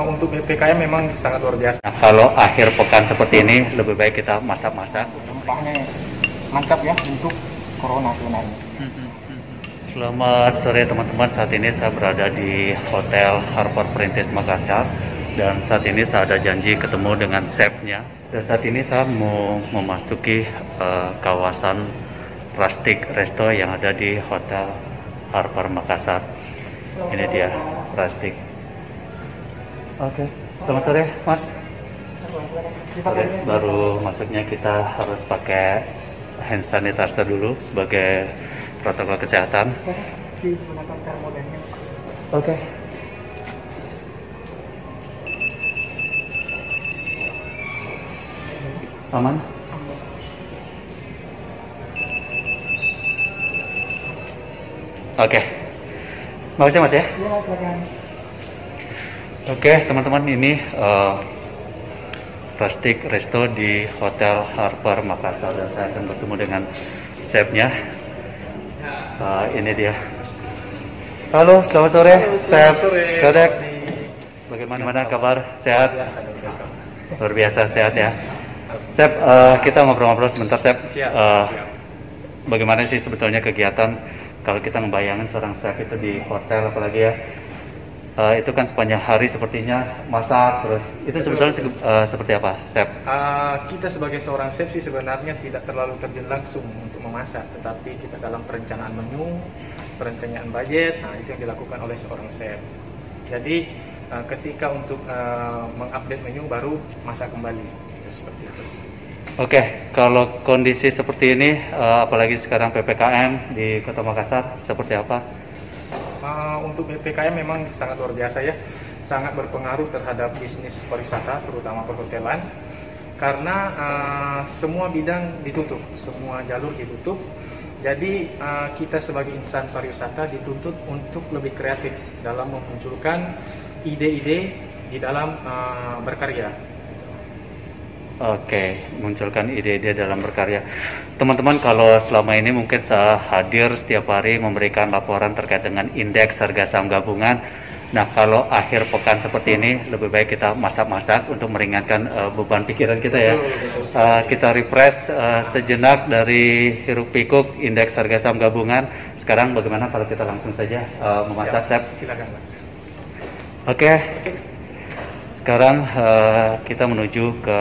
Untuk BPKM memang sangat luar biasa. Nah, kalau akhir pekan seperti ini, lebih baik kita masak-masak. Rempahnya mantap ya untuk corona sebenarnya. Selamat sore teman-teman, saat ini saya berada di Hotel Harper Perintis Makassar. Dan saat ini saya ada janji ketemu dengan chefnya. Dan saat ini saya mau memasuki kawasan Rustic Resto yang ada di Hotel Harper Makassar. Ini dia, Rustic. Oke, selamat sore Mas. Sore. Baru masuknya kita harus pakai hand sanitizer dulu sebagai protokol kesehatan. Oke. Aman? Oke. Makasih Mas ya. Iya, silakan. Oke teman-teman, ini Rustic Resto di Hotel Harper Makassar dan saya akan bertemu dengan chefnya. Ini dia. Halo, selamat sore. Chef Kadek. Bagaimana kabar? Sehat? Luar biasa sehat ya. Chef, kita ngobrol-ngobrol sebentar, Chef. Bagaimana sih sebetulnya kegiatan kalau kita membayangkan seorang chef itu di hotel, apalagi ya? Itu kan sepanjang hari sepertinya masak terus. Itu sebetulnya seperti apa, chef? Kita sebagai seorang chef sih sebenarnya tidak terlalu terjun langsung untuk memasak, tetapi kita dalam perencanaan menu, perencanaan budget, nah itu yang dilakukan oleh seorang chef. Jadi ketika untuk mengupdate menu baru masak kembali, seperti itu. Oke, kalau kondisi seperti ini, apalagi sekarang PPKM di Kota Makassar, seperti apa? Untuk BPKM memang sangat luar biasa ya, sangat berpengaruh terhadap bisnis pariwisata, terutama perhotelan, karena semua bidang ditutup, semua jalur ditutup. Jadi kita sebagai insan pariwisata dituntut untuk lebih kreatif dalam memunculkan ide-ide di dalam berkarya. Oke, munculkan ide-ide dalam berkarya. Teman-teman, kalau selama ini mungkin saya hadir setiap hari memberikan laporan terkait dengan indeks harga saham gabungan. Nah, kalau akhir pekan seperti ini, lebih baik kita masak-masak untuk meringankan beban pikiran kita ya. Kita refresh sejenak dari hiruk pikuk indeks harga saham gabungan. Sekarang bagaimana kalau kita langsung saja memasak, Chef? Silakan, Mas. Oke. Sekarang kita menuju ke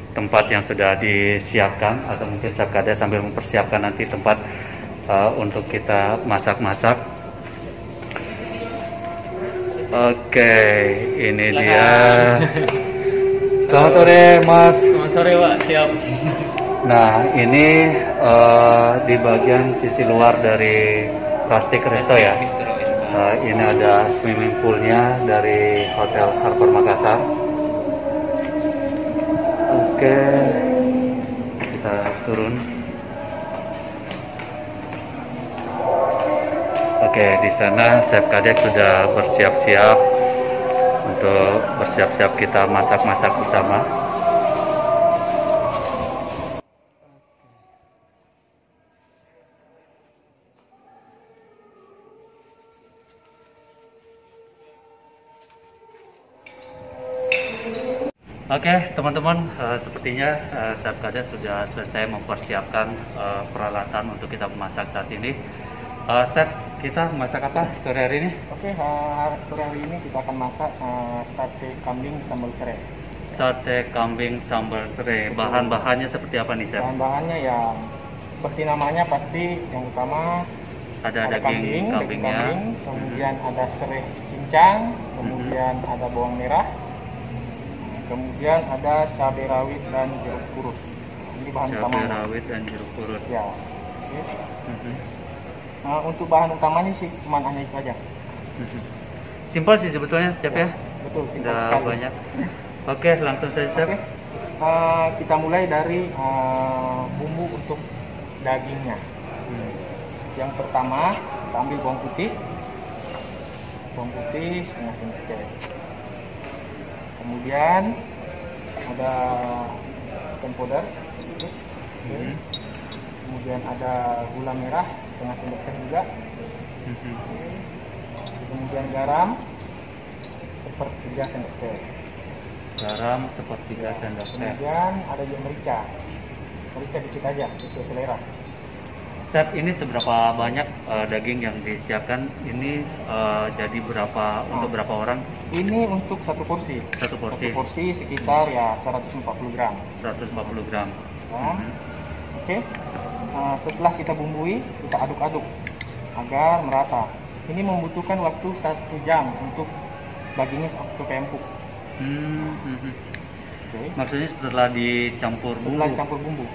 tempat yang sudah disiapkan, atau mungkin Chef Kada sambil mempersiapkan nanti tempat untuk kita masak-masak. Oke, ini dia. Selamat sore Mas. Selamat sore Pak, siap. Nah, ini di bagian sisi luar dari Rustic Resto ya. Ini ada swimming poolnya dari Hotel Harper Makassar. Oke, kita turun. Oke, di sana Chef Kadek sudah bersiap-siap untuk bersiap-siap kita masak-masak bersama. Oke, teman-teman, sepertinya Chef Kada sudah selesai mempersiapkan peralatan untuk kita memasak saat ini. Chef, kita masak apa sore hari ini? Oke, sore hari ini kita akan masak sate kambing sambal serai. Sate kambing sambal serai. Bahan-bahannya seperti apa nih, Chef? Bahan-bahannya yang seperti namanya pasti yang utama Ada daging kambingnya, kemudian ada serai cincang, kemudian ada bawang merah, kemudian ada cabai rawit dan jeruk purut. Ini bahan cabai utamanya. rawit dan jeruk purut. Ya. Oke. Untuk bahan utamanya sih cuma hanya itu aja. Simpel sih sebetulnya, Chef ya. Betul, simpel Tidak sekali. banyak. Oke, langsung saja, Chef. Oke. Kita mulai dari bumbu untuk dagingnya. Yang pertama, kita ambil bawang putih setengah sendok. Kemudian ada chicken powder sedikit. Kemudian ada gula merah setengah sendok teh juga. Kemudian garam sepertiga sendok teh. Garam sepertiga sendok teh. Kemudian ada juga merica. Merica dikit aja sesuai selera. Chef, ini seberapa banyak daging yang disiapkan? Ini jadi berapa untuk berapa orang? Ini untuk satu porsi. Satu porsi. Satu porsi sekitar ya 140 gram. 140 gram. Ya. Oke. Setelah kita bumbui, kita aduk-aduk agar merata. Ini membutuhkan waktu 1 jam untuk dagingnya sampai empuk. Oke. Maksudnya setelah dicampur bumbu? Setelah campur bumbu.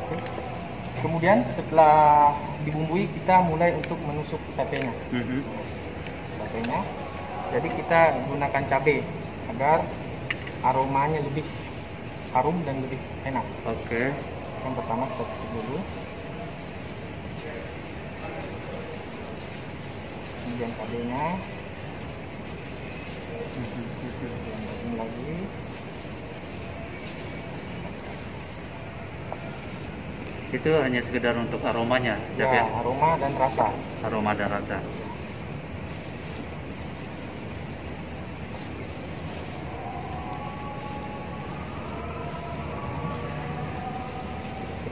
Oke. Kemudian setelah dibumbui, kita mulai untuk menusuk satenya. Satenya. Jadi kita gunakan cabai agar aromanya lebih harum dan lebih enak. Oke. Yang pertama kita tutup dulu. Kemudian cabainya. Kemudian lagi. Itu hanya sekedar untuk aromanya, Chef, ya? Aroma dan rasa. Aroma dan rasa.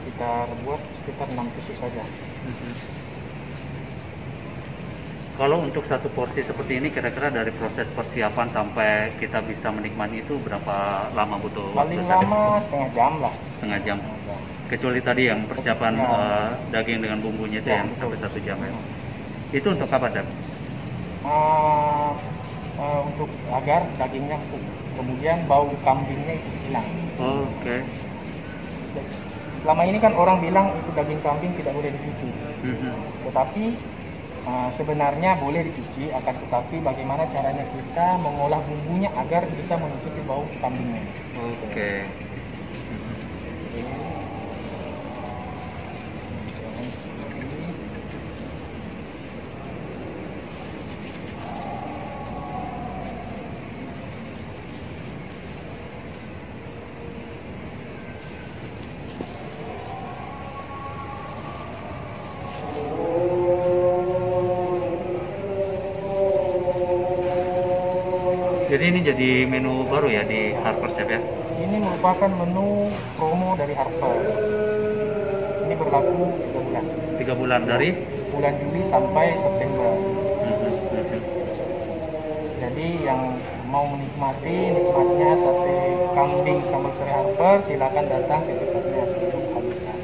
Kita buat sekitar 6 tusuk saja. Kalau untuk satu porsi seperti ini, kira-kira dari proses persiapan sampai kita bisa menikmati itu berapa lama butuh waktu? Paling lama setengah jam lah. Setengah jam. Kecuali tadi yang persiapan daging dengan bumbunya itu yang sampai 1 jam ya. Itu untuk apa, Chef? Untuk agar dagingnya empuk. Kemudian bau kambingnya itu hilang. Oke. Selama ini kan orang bilang itu daging kambing tidak boleh dicuci. Tetapi sebenarnya boleh dicuci, akan tetapi bagaimana caranya kita mengolah bumbunya agar bisa menutupi bau kambingnya. Oke. Jadi ini jadi menu baru ya di Harper, Chef, ya? Ini merupakan menu promo dari Harper. Ini berlaku 3 bulan. 3 bulan dari? Bulan Juli sampai September. Jadi yang mau menikmati nikmatnya sate kambing sambal serai Harper, silakan datang secepatnya sebelum habisnya.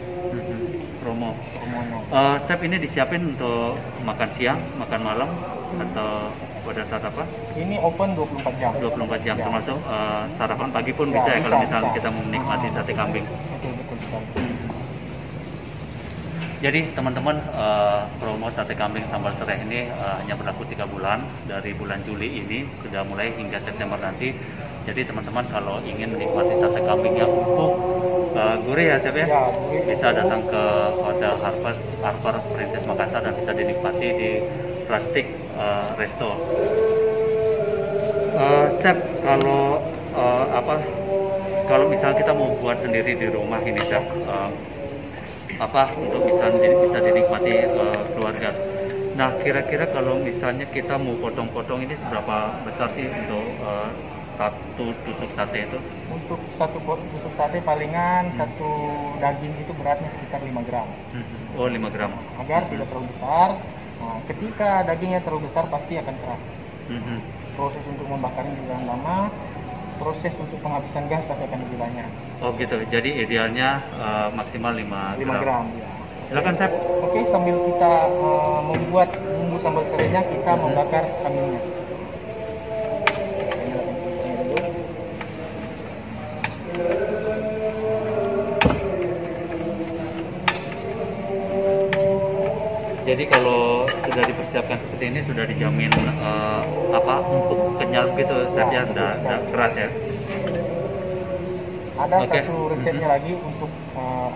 Promo. Promonya. Chef, ini disiapin untuk makan siang, makan malam, atau pada saat apa? Ini open 24 jam. 24 jam, Ya. termasuk sarapan pagi pun Ya, bisa ya kalau bisa, misalnya bisa. kita mau menikmati sate kambing. Betul sekali. Jadi teman-teman, promo sate kambing sambal serai ini hanya berlaku 3 bulan. Dari bulan Juli ini sudah mulai hingga September nanti. Jadi teman-teman kalau ingin menikmati sate kambing yang empuk, gurih ya, Chef, ya? Ya, gurih. Bisa datang ke Hotel Harper Perintis Makassar dan bisa dinikmati di Plastik Resto. Chef, kalau kalau misalnya kita mau buat sendiri di rumah ini, Chef, untuk bisa dinikmati keluarga. Nah, kira-kira kalau misalnya kita mau potong-potong ini seberapa besar sih untuk satu tusuk sate itu? Untuk satu tusuk sate palingan satu daging itu beratnya sekitar 5 gram. Oh, 5 gram. Agar tidak terlalu besar. Nah, ketika dagingnya terlalu besar pasti akan keras. Proses untuk membakarnya juga lama. Proses untuk penghabisan gas pasti akan lebih banyak. Oh gitu. Jadi idealnya maksimal 5 gram. Ya. Silakan, Chef. Oke, sambil kita membuat bumbu sambal serainya, kita membakar kambingnya. Jadi kalau sudah dipersiapkan seperti ini sudah dijamin empuk kenyal gitu, saja tidak keras ya. Ada satu resepnya lagi untuk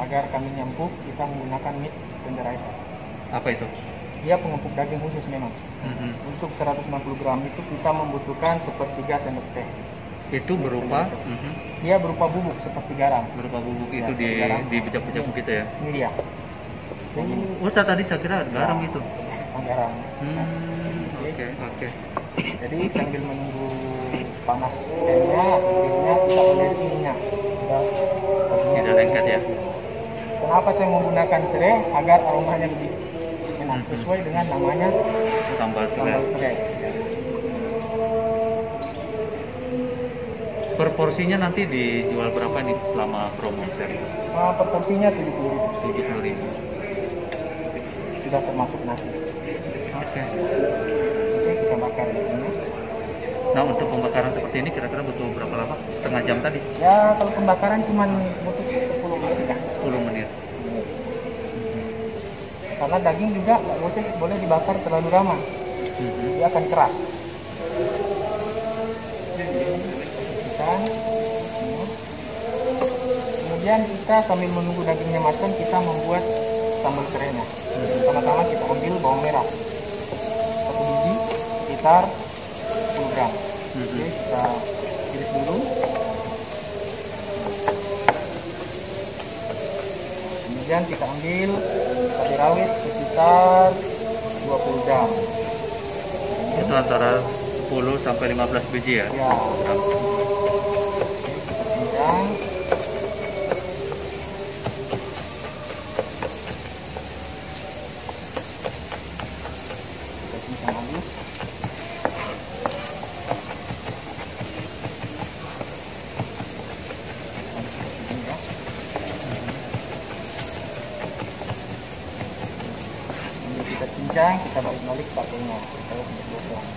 agar kambingnya empuk, kita menggunakan meat tenderizer. Apa itu? Dia pengempuk daging khusus memang. Untuk 160 gram itu kita membutuhkan sepertiga sendok teh. Itu berupa? Dia berupa bubuk seperti garam. Berupa bubuk Ya, itu dibejak-bejak begitu ya? Ini dia. Saya tadi saya kira garam itu. garam. Oke. Jadi sambil menunggu panas airnya, akhirnya kita olesi minyak. Tidak lengket ya. Kenapa saya menggunakan serai? Agar aromanya lebih enak, sesuai dengan namanya Sambal sambal serai. serai. Per porsinya nanti dijual berapa nih selama promo chef? Per porsinya 70.000. 70.000. Sudah termasuk nasi. Oke. Oke, kita bakar dagingnya. Nah, untuk pembakaran seperti ini kira-kira butuh berapa lama? Setengah jam tadi? Ya, kalau pembakaran cuma butuh 10 menit ya. 10 menit. Karena daging juga nggak boleh dibakar terlalu lama, dia akan keras. Kemudian kita sambil menunggu dagingnya matang, kita membuat sambal serainya. Pertama-tama kita ambil bawang merah 1 biji, sekitar 10 gram. Oke, kita iris dulu. Kemudian kita ambil cabai rawit sekitar 20 gram. Itu antara 10 sampai 15 biji ya? Ya. Kemudian kita cincang halus. Kita cincang, kita balik-balik pakainya supaya tidak gosong.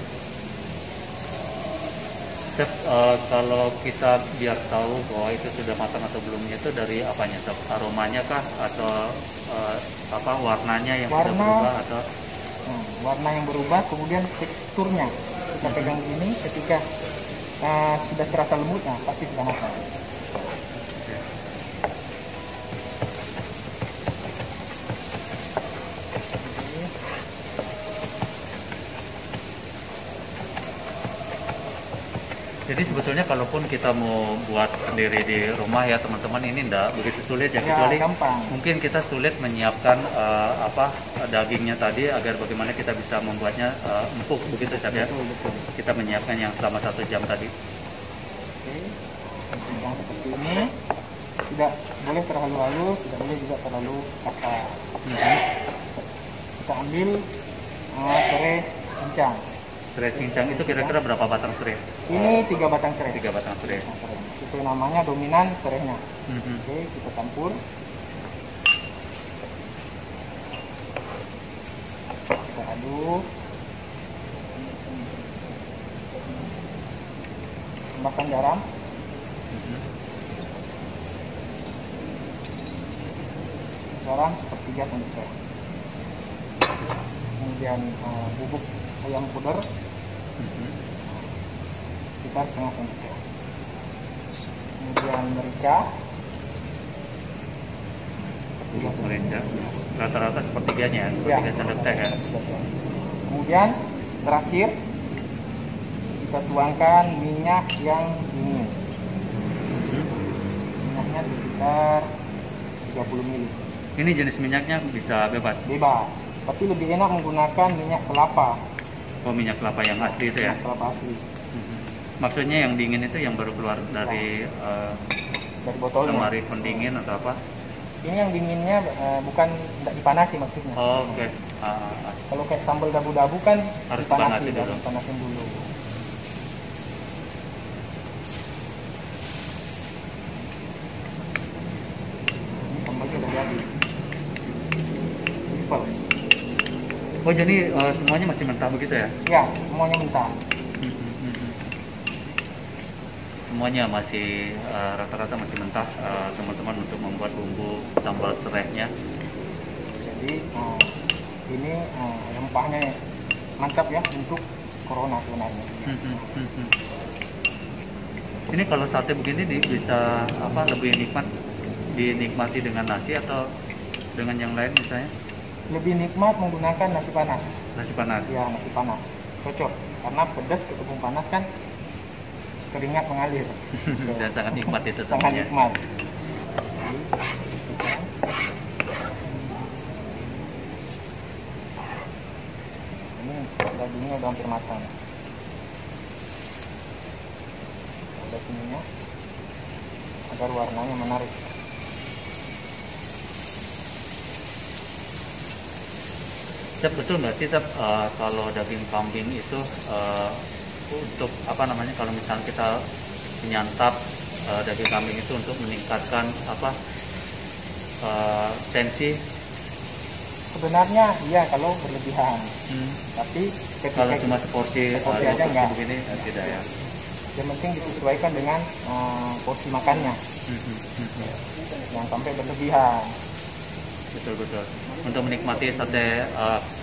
Chef, kalau kita biar tahu bahwa itu sudah matang atau belumnya itu dari apanya? Chef? Aromanya kah atau apa warnanya yang sudah berubah atau warna yang berubah, kemudian teksturnya kita pegang begini, ketika sudah terasa lembut, nah pasti sudah matang. Jadi sebetulnya kalaupun kita mau buat sendiri di rumah ya teman-teman, ini enggak begitu sulit ya, kecuali gampang. Mungkin kita sulit menyiapkan dagingnya tadi agar bagaimana kita bisa membuatnya empuk begitu saja. Betul. Kita menyiapkan yang selama 1 jam tadi. Oke, yang seperti ini tidak boleh terlalu halus, tidak boleh juga terlalu kasar. Kita ambil serai cincang. Serai cincang itu kira-kira berapa batang serai? Ini 3 batang serai. 3 batang serai. Itu namanya dominan serainya. Oke, kita campur. Kita aduk. Tambahkan garam. Garam sepertiga sendok teh. Kemudian bubuk ayam puder sekitar setengah sendok teh. Kemudian merica. Bubuk merica. Rata-rata sepertiganya, sepertiga sendok teh ya. Kemudian terakhir kita tuangkan minyak yang dingin. Minyaknya sekitar 30 ml. Ini jenis minyaknya bisa bebas? Bebas, tapi lebih enak menggunakan minyak kelapa. Oh, minyak kelapa yang asli itu ya? Minyak kelapa asli. Maksudnya yang dingin itu yang baru keluar dari botolnya. lemari pendingin atau apa? Ini yang dinginnya bukan tidak dipanasi maksudnya. Oh, oke. Kalau kayak sambal dabu-dabu kan Harus dipanasi, dulu. harus dipanasin dulu. Ini sambalnya udah jadi. Simple. Oh, jadi semuanya masih mentah begitu ya? Ya, semuanya mentah. Semuanya masih rata-rata masih mentah teman-teman untuk membuat bumbu sambal serainya. Jadi ini rempahnya mantap ya untuk corona sebenarnya. Ini kalau sate begini bisa lebih dinikmati dengan nasi atau dengan yang lain misalnya? Lebih nikmat menggunakan nasi panas. Nasi panas? Ya, nasi panas. Cocok. Karena pedas ketemu panas kan keringat mengalir. Dan sangat nikmat itu sangat tentunya. Nikmat. dagingnya udah hampir matang. Ada sininya agar warnanya menarik. Chef, betul nggak sih Chef, kalau daging kambing itu untuk apa namanya, kalau misalnya kita menyantap daging kambing itu untuk meningkatkan apa tensi? Sebenarnya iya kalau berlebihan, tapi Kalau cuma seporsi aja enggak. Begini tidak ya. Yang penting disesuaikan dengan porsi makannya, jangan sampai berlebihan. Betul. Untuk menikmati sate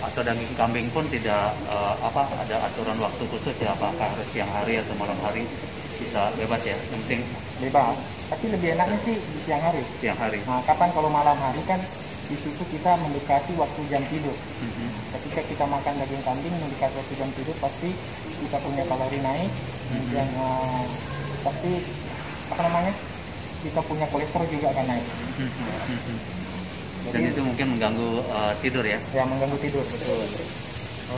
atau daging kambing pun tidak ada aturan waktu khusus ya, apakah harus siang hari atau malam hari, bisa bebas ya, yang penting Bebas. Tapi lebih enaknya sih di siang hari. siang hari. Nah, kapan kalau malam hari kan di situ kita mendekati waktu jam tidur. Ketika kita makan daging kambing mendekati waktu jam tidur, pasti kita punya kalori naik, kemudian pasti apa namanya, kita punya kolesterol juga akan naik. Dan itu mungkin mengganggu tidur ya. Ya, mengganggu tidur, betul.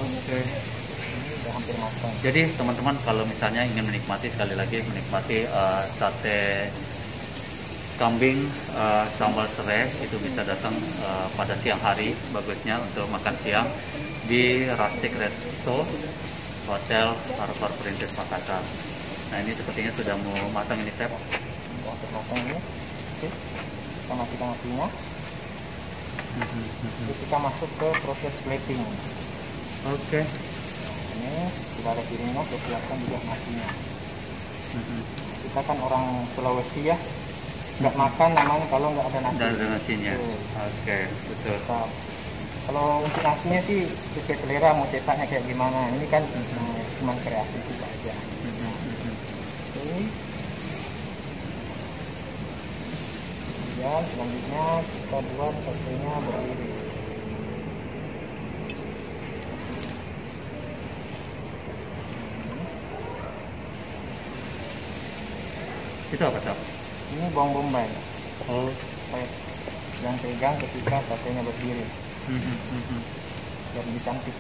Oke. Ini udah hampir matang. Jadi teman-teman kalau misalnya ingin menikmati, sekali lagi menikmati sate kambing sambal serai, itu bisa datang pada siang hari, bagusnya untuk makan siang di Rustic Resto Hotel Harbor Perintis Makassar. Nah, ini sepertinya sudah mau matang ini, Chef. Hampir matang ini. Oke, kita matikan apinya. Jadi kita masuk ke proses plating. Oke. Ini sudah ada piringnya, kita siapkan juga nasinya. Kita kan orang Sulawesi ya, nggak makan namanya kalau nggak ada nasi. Dan ada nasinya. Betul. Oke, betul. Kalau untuk nasinya sih sesuai selera, mau cetaknya kayak gimana. Ini kan cuma kreasi kita aja. Oke. Kemudian selanjutnya kita buat satenya berdiri. Itu apa, Chef? Ini bawang bombay. Oh. Yang pegang ketika satenya berdiri, biar lebih cantik.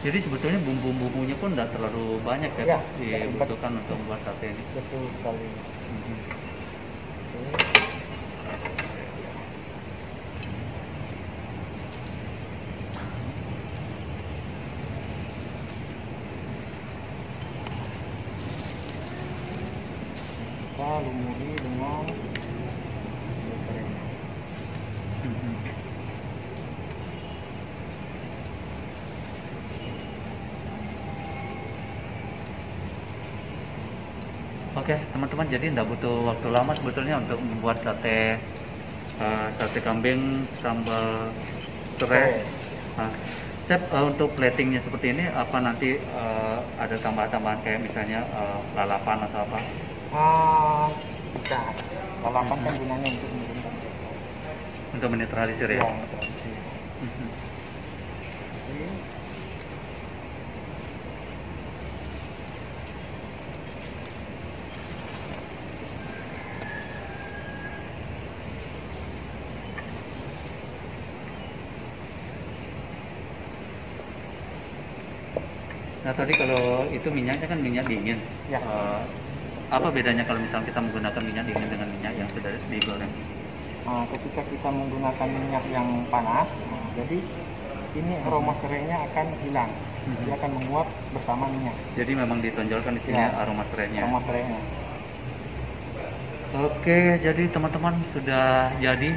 Jadi sebetulnya bumbu-bumbunya pun tidak terlalu banyak ya, Ya, dibutuhkan untuk membuat sate ini. Betul sekali. Oke. Kita lumuri dengan dasarnya. Oke, teman-teman, jadi tidak butuh waktu lama sebetulnya untuk membuat sate kambing sambal serai. Nah, Chef, untuk platingnya seperti ini, apa nanti ada tambahan-tambahan kayak misalnya lalapan atau apa? Bisa. Lalapan kan gunanya untuk menurunkan Untuk menetralisir ya? netralisir. Oke. Nah, tadi kalau itu minyaknya kan minyak dingin. Ya. Apa bedanya kalau misalnya kita menggunakan minyak dingin dengan minyak yang sudah digoreng? Ketika kita menggunakan minyak yang panas, jadi ini aroma serainya akan hilang. Dia akan menguap bersama minyak. Jadi memang ditonjolkan di sini Ya. aroma serainya. Aroma serainya. Oke, jadi teman-teman sudah jadi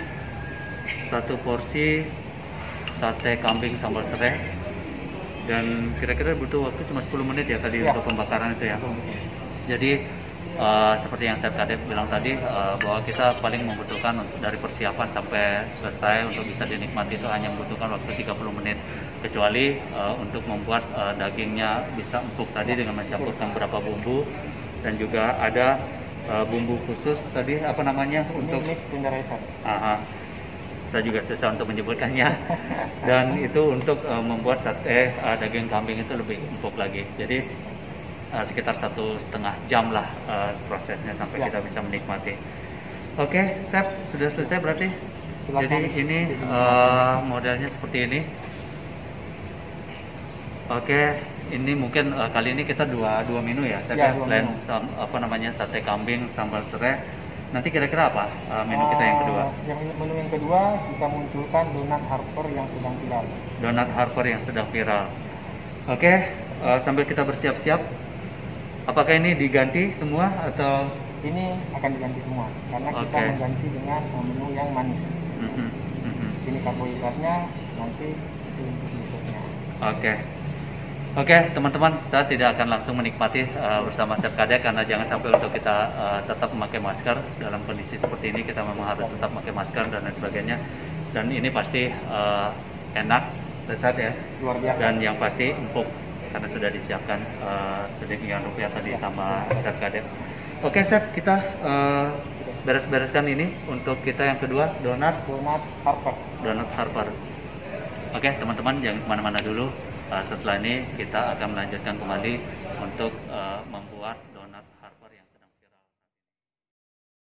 satu porsi sate kambing sambal serai. Dan kira-kira butuh waktu cuma 10 menit ya tadi Ya. untuk pembakaran itu ya. Jadi seperti yang saya tadi bilang tadi, bahwa kita paling membutuhkan dari persiapan sampai selesai untuk bisa dinikmati itu hanya membutuhkan waktu 30 menit. Kecuali untuk membuat dagingnya bisa empuk tadi dengan mencampurkan beberapa bumbu, dan juga ada bumbu khusus tadi apa namanya untuk Ini tenderizer. saya juga susah untuk menyebutkannya. Dan itu untuk membuat sate daging kambing itu lebih empuk lagi. Jadi sekitar 1,5 jam lah prosesnya sampai kita bisa menikmati. Oke, Chef, sudah selesai berarti. Silakan. Jadi ini modelnya seperti ini. Oke, ini mungkin kali ini kita dua menu ya. Ya, Saya dua selain menu. sate kambing, sambal serai. Nanti kira-kira apa menu kita yang kedua? Menu yang kedua kita munculkan donat Harper yang sedang viral. Donat Harper yang sedang viral. Oke, sambil kita bersiap-siap, apakah ini diganti semua atau? Ini akan diganti semua karena kita Oke. mengganti dengan menu yang manis. Mhm, mhm. Ini karbohidratnya, nanti itu untuk dessertnya. Oke, teman-teman, saya tidak akan langsung menikmati bersama Chef Kadek karena jangan sampai untuk kita tetap memakai masker dalam kondisi seperti ini. Kita memang harus tetap memakai masker dan lain sebagainya. Dan ini pasti enak, lezat ya. Luar biasa. Dan yang pasti empuk karena sudah disiapkan sedemikian rupiah tadi sama Chef Kadek. Oke, Chef, kita beres-bereskan ini untuk kita yang kedua, donat Harper. Donat Harper. Oke, teman-teman, jangan kemana-mana dulu. Setelah ini kita akan melanjutkan kembali untuk membuat